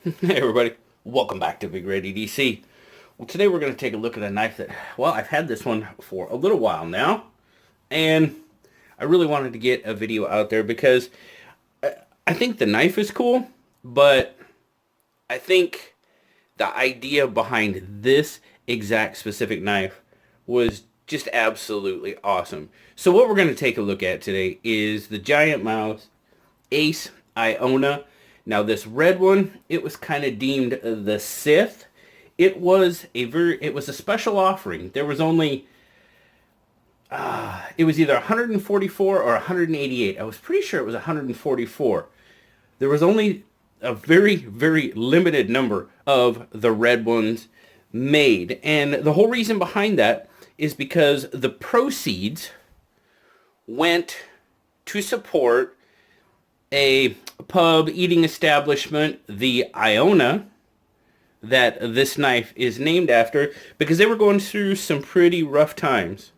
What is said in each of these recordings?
Hey everybody, welcome back to BigRedEDC. Well, today we're going to take a look at a knife that, well, I've had this one for a little while now, and I really wanted to get a video out there because I think the knife is cool, but I think the idea behind this exact specific knife was just absolutely awesome. So what we're going to take a look at today is the Giant Mouse Ace Iona. Now this red one, it was kind of deemed the Sith. It was a special offering. There was only it was either 144 or 188. I was pretty sure it was 144. There was only a very limited number of the red ones made. And the whole reason behind that is because the proceeds went to support a pub eating establishment, the Iona, that this knife is named after, because they were going through some pretty rough times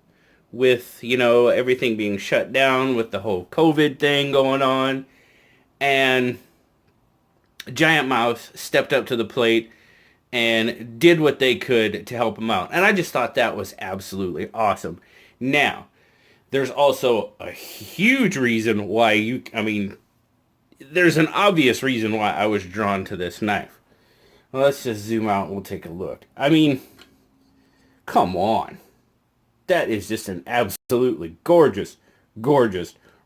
with, everything being shut down, with the whole COVID thing going on. And Giant Mouse stepped up to the plate and did what they could to help them out. And I just thought that was absolutely awesome. Now, there's also a huge reason why there's an obvious reason why I was drawn to this knife. Well, let's just zoom out and we'll take a look. Come on. That is just an absolutely gorgeous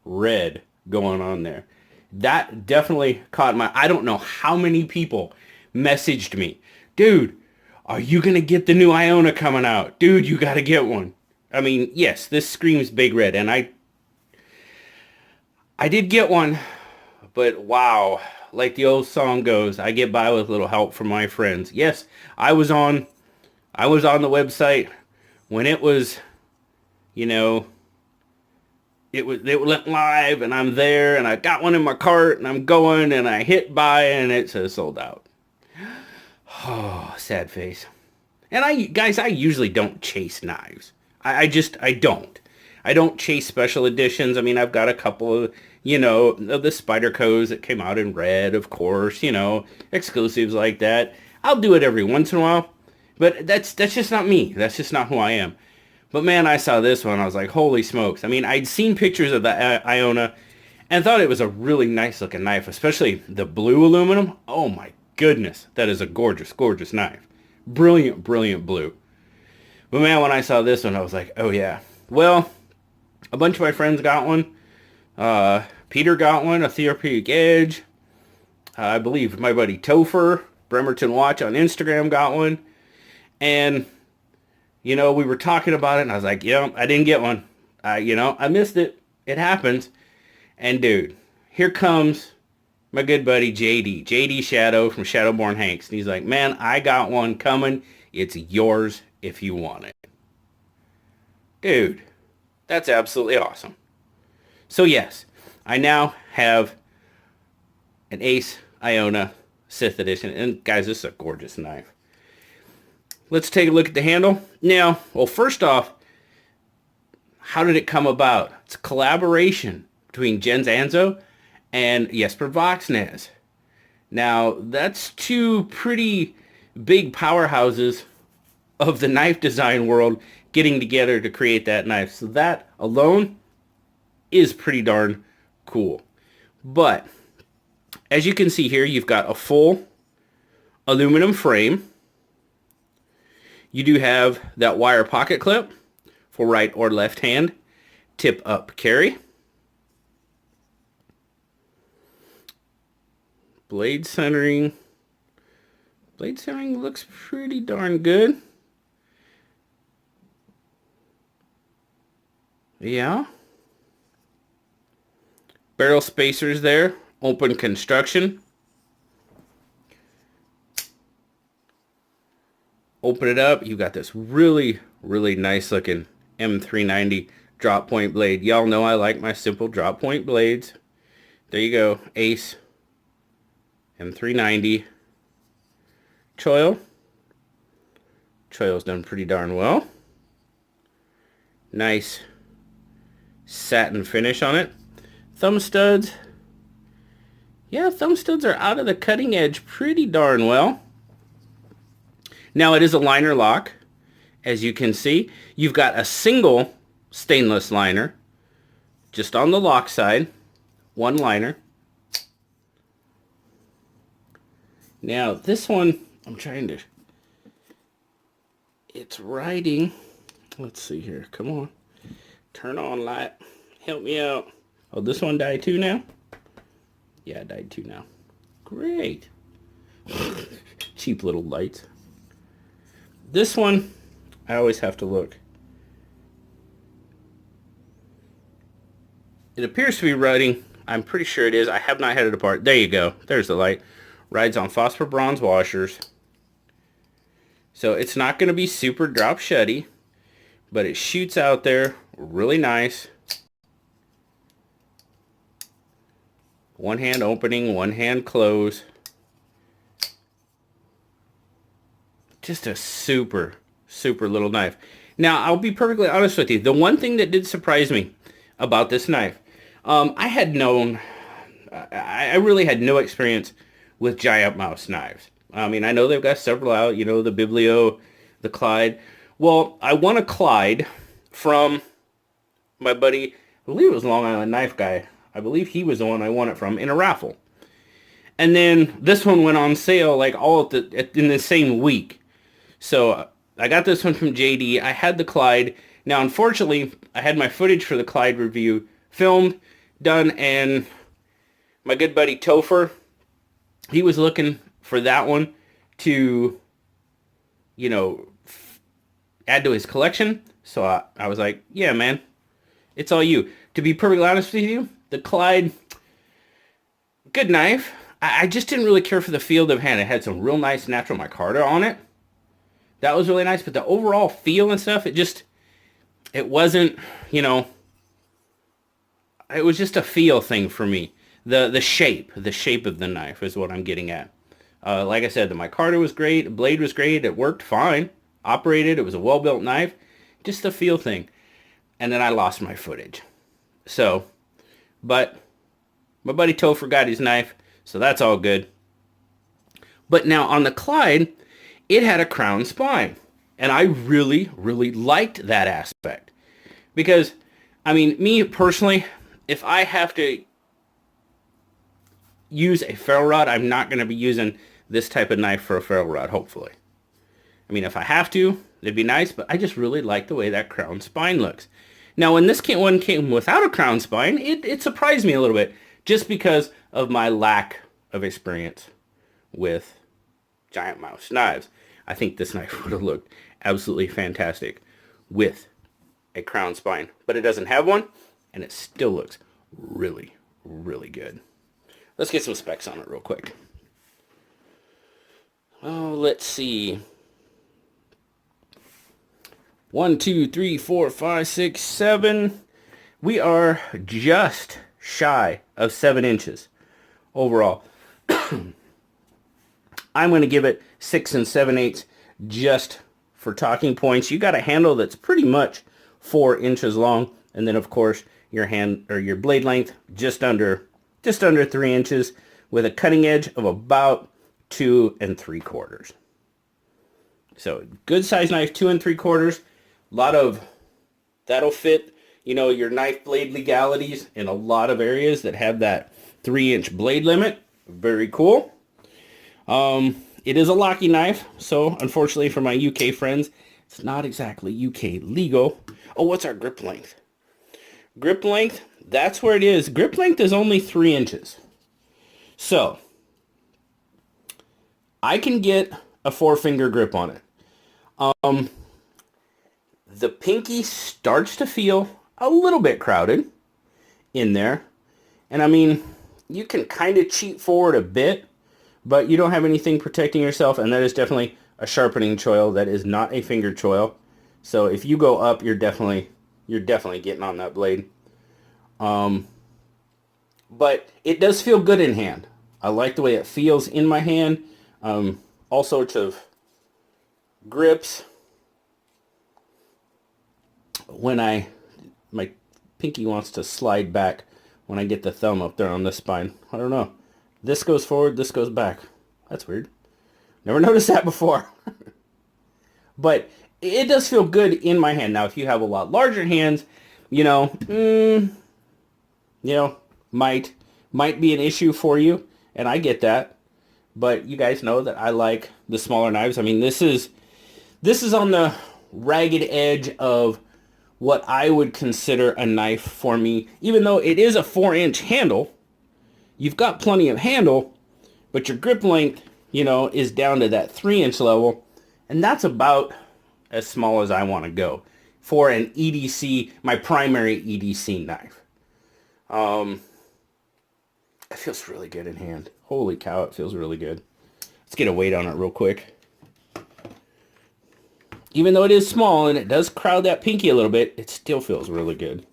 red going on there. That definitely caught my... I don't know how many people messaged me. Dude, are you going to get the new Iona coming out? Dude, you got to get one. Yes, this screams Big Red, and I did get one. But wow, like the old song goes, I get by with little help from my friends. Yes, I was on the website when it was, it went live, and I'm there, and I got one in my cart, and I'm going, and I hit buy, and it says sold out. Oh, sad face. And I usually don't chase knives. I don't. I don't chase special editions. I've got a couple of, of the Spider Codes that came out in red, of course, exclusives like that. I'll do it every once in a while, but that's just not me. That's just not who I am. But man, I saw this one. I was like, holy smokes. I'd seen pictures of the Iona and thought it was a really nice looking knife, especially the blue aluminum. Oh my goodness. That is a gorgeous knife. Brilliant blue. But man, when I saw this one, I was like, oh yeah. Well, a bunch of my friends got one. Peter got one, a Therapeutic Edge. I believe my buddy Topher, Bremerton Watch on Instagram, got one. And, we were talking about it, and I was like, I didn't get one. I missed it. It happens. And dude, here comes my good buddy JD Shadow from Shadowborn Hanks. And he's like, man, I got one coming. It's yours if you want it. Dude, that's absolutely awesome. So yes, I now have an Ace Iona Sith Edition. And guys, this is a gorgeous knife. Let's take a look at the handle. Now, well, first off, how did it come about? It's a collaboration between Jens Anzo and Jesper Voxnäs. Now, that's two pretty big powerhouses of the knife design world getting together to create that knife. So that alone is pretty darn cool. But as you can see here, you've got a full aluminum frame. You do have that wire pocket clip for right or left hand. Tip up carry. Blade centering. Blade centering looks pretty darn good. Yeah. Barrel spacers there. Open construction. Open it up. You got this really nice looking M390 drop point blade. Y'all know I like my simple drop point blades. There you go. Ace M390. Choil. Choil's done pretty darn well. Nice satin finish on it. Thumb studs. Yeah, thumb studs are out of the cutting edge pretty darn well. Now it is a liner lock. As you can see, you've got a single stainless liner just on the lock side, one liner. Now this one, it's riding. Let's see here. Come on. Turn on light. Help me out. Oh, this one died too now? Yeah, it died too now. Great. Cheap little lights. This one, I always have to look. It appears to be riding. I'm pretty sure it is. I have not had it apart. There you go. There's the light. Rides on phosphor bronze washers. So it's not going to be super drop shutty, but it shoots out there really nice. One hand opening, one hand close. Just a super, super little knife. Now, I'll be perfectly honest with you. The one thing that did surprise me about this knife, I really had no experience with giant mouse knives. I mean, I know they've got several out, you know, the Biblio, the Clyde. Well, I won a Clyde from my buddy, I believe it was Long Island Knife Guy. I believe he was the one I won it from in a raffle. And then this one went on sale like all in the same week. So I got this one from JD. I had the Clyde. Now, unfortunately, I had my footage for the Clyde review filmed, done, and my good buddy Topher, he was looking for that one to, you know, add to his collection. So I was like, yeah, man, it's all you. To be perfectly honest with you, the Clyde, good knife. I just didn't really care for the feel of hand. It had some real nice natural micarta on it. That was really nice, but the overall feel and stuff, it wasn't, you know, it was just a feel thing for me. The shape of the knife is what I'm getting at. Like I said, the micarta was great, the blade was great, it worked fine, operated, it was a well-built knife, just the feel thing. And then I lost my footage. So, but my buddy Topher got his knife, so that's all good. But now on the Clyde, it had a crown spine. And I really, really liked that aspect. Because, I mean, me personally, if I have to use a ferro rod, I'm not going to be using this type of knife for a ferro rod, hopefully. I mean, if I have to, it'd be nice, but I just really like the way that crown spine looks. Now, when this one came without a crown spine, it surprised me a little bit, just because of my lack of experience with giant mouse knives. I think this knife would have looked absolutely fantastic with a crown spine, but it doesn't have one, and it still looks really, really good. Let's get some specs on it real quick. Oh, let's see. 1, 2, 3, 4, 5, 6, 7. We are just shy of 7 inches overall. I'm going to give it 6 7/8 just for talking points. You got a handle that's pretty much 4 inches long, and then of course your hand or your blade length just under 3 inches, with a cutting edge of about 2 3/4. So good size knife, 2 3/4. A lot of that'll fit, you know, your knife blade legalities in a lot of areas that have that 3-inch blade limit. Very cool. It is a locky knife, so unfortunately for my UK friends, it's not exactly UK legal. Oh, what's our grip length? Grip length, that's where it is. Grip length is only 3 inches. So, I can get a 4-finger grip on it. The pinky starts to feel a little bit crowded in there. And I mean, you can kind of cheat forward a bit, but you don't have anything protecting yourself, and that is definitely a sharpening choil. That is not a finger choil. So if you go up, you're definitely getting on that blade. But it does feel good in hand. I like the way it feels in my hand. All sorts of grips. When my pinky wants to slide back when I get the thumb up there on the spine. I don't know. This goes forward, this goes back. That's weird. Never noticed that before. But it does feel good in my hand. Now, if you have a lot larger hands, you know, might be an issue for you, and I get that. But you guys know that I like the smaller knives. I mean, this is on the ragged edge of what I would consider a knife for me. Even though it is a 4-inch handle, you've got plenty of handle, but your grip length, is down to that 3-inch level, and that's about as small as I want to go for an EDC, my primary EDC knife. It feels really good in hand. Holy cow, it feels really good. Let's get a weight on it real quick. Even though it is small and it does crowd that pinky a little bit, it still feels really good.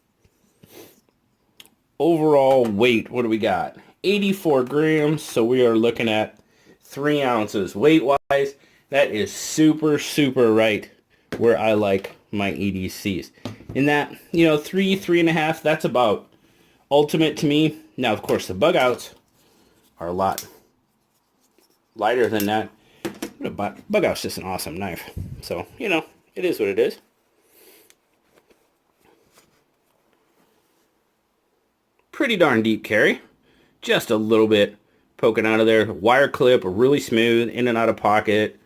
Overall weight, what do we got? 84 grams, so we are looking at 3 ounces. Weight-wise, that is super, super right where I like my EDCs. In that, 3.5, that's about ultimate to me. Now, of course, the bug outs are a lot lighter than that. But bug out's just an awesome knife. So, it is what it is. Pretty darn deep carry. Just a little bit poking out of there. Wire clip, really smooth, in and out of pocket.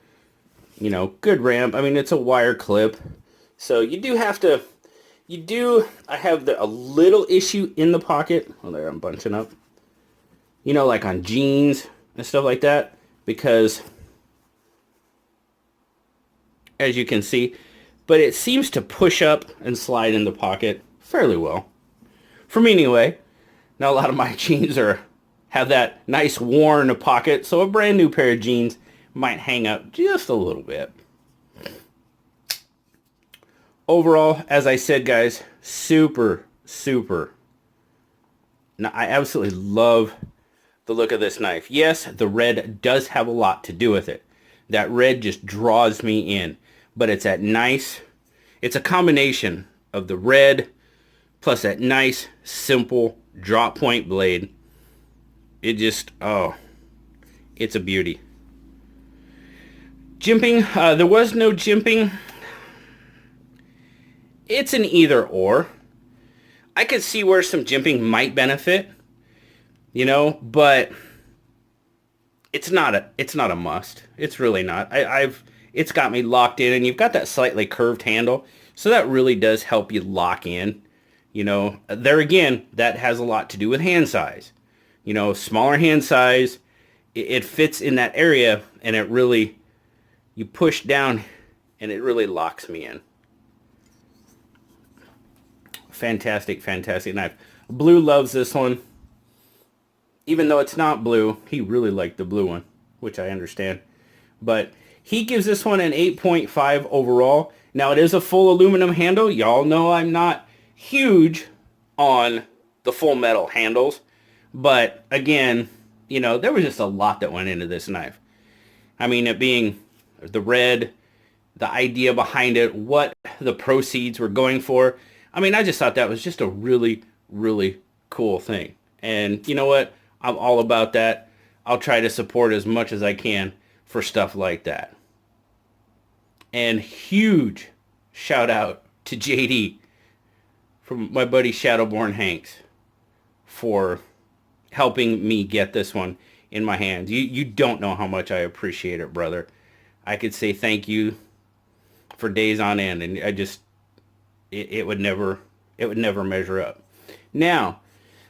Good ramp. I mean, it's a wire clip. So you do have to, I have a little issue in the pocket. Oh, there, I'm bunching up. Like on jeans and stuff like that. Because, as you can see, but it seems to push up and slide in the pocket fairly well. For me anyway. Now a lot of my jeans have that nice worn pocket, so a brand new pair of jeans might hang up just a little bit. Overall, as I said, guys, super, super. Now, I absolutely love the look of this knife. Yes, the red does have a lot to do with it. That red just draws me in. But it's it's a combination of the red plus that nice, simple drop point blade. It just, it's a beauty. Jimping, there was no jimping. It's an either or. I could see where some jimping might benefit, but it's not a must. It's really not. It's got me locked in, and you've got that slightly curved handle, so that really does help you lock in. There again, that has a lot to do with hand size. Smaller hand size, it fits in that area, and it really, you push down, and it really locks me in. Fantastic, fantastic knife. Blue loves this one. Even though it's not blue, he really liked the blue one, which I understand. But he gives this one an 8.5 overall. Now, it is a full aluminum handle. Y'all know I'm not huge on the full metal handles. But, again, there was just a lot that went into this knife. I mean, it being the red, the idea behind it, what the proceeds were going for. I mean, I just thought that was just a really, really cool thing. And you know what? I'm all about that. I'll try to support as much as I can for stuff like that. And huge shout out to JD from my buddy Shadowborn Hanks for helping me get this one in my hands. You don't know how much I appreciate it, brother. I could say thank you for days on end, and it would never measure up. Now,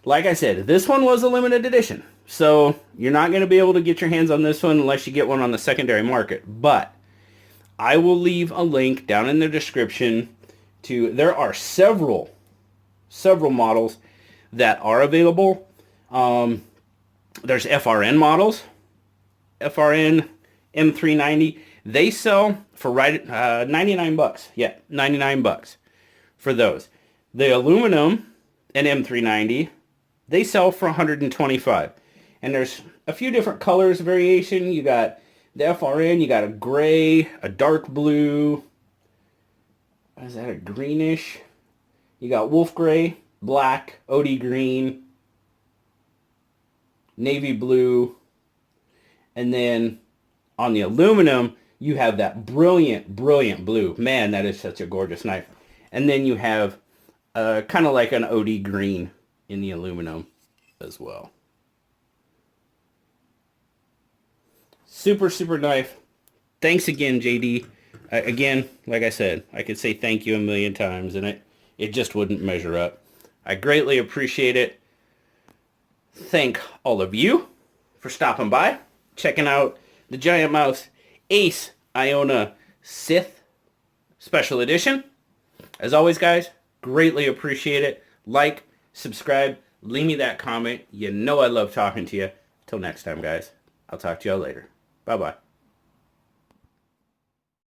like I said, this one was a limited edition, so you're not going to be able to get your hands on this one unless you get one on the secondary market. But I will leave a link down in the description there are several models that are available. There's FRN models, FRN M390. They sell for $99. Yeah, $99 for those. The aluminum and M390, they sell for $125. And there's a few different colors variation. You got the FRN, you got a gray, a dark blue. What is that, a greenish? You got wolf gray, black, OD green, navy blue, and then on the aluminum, you have that brilliant, brilliant blue. Man, that is such a gorgeous knife. And then you have kind of like an OD green in the aluminum as well. Super, super knife. Thanks again, JD. Again, like I said, I could say thank you a million times, and it just wouldn't measure up. I greatly appreciate it. Thank all of you for stopping by, checking out the Giant Mouse Ace Iona Sith Special Edition. As always, guys, greatly appreciate it. Like, subscribe, leave me that comment. You know I love talking to you. Till next time, guys. I'll talk to y'all later. Bye-bye.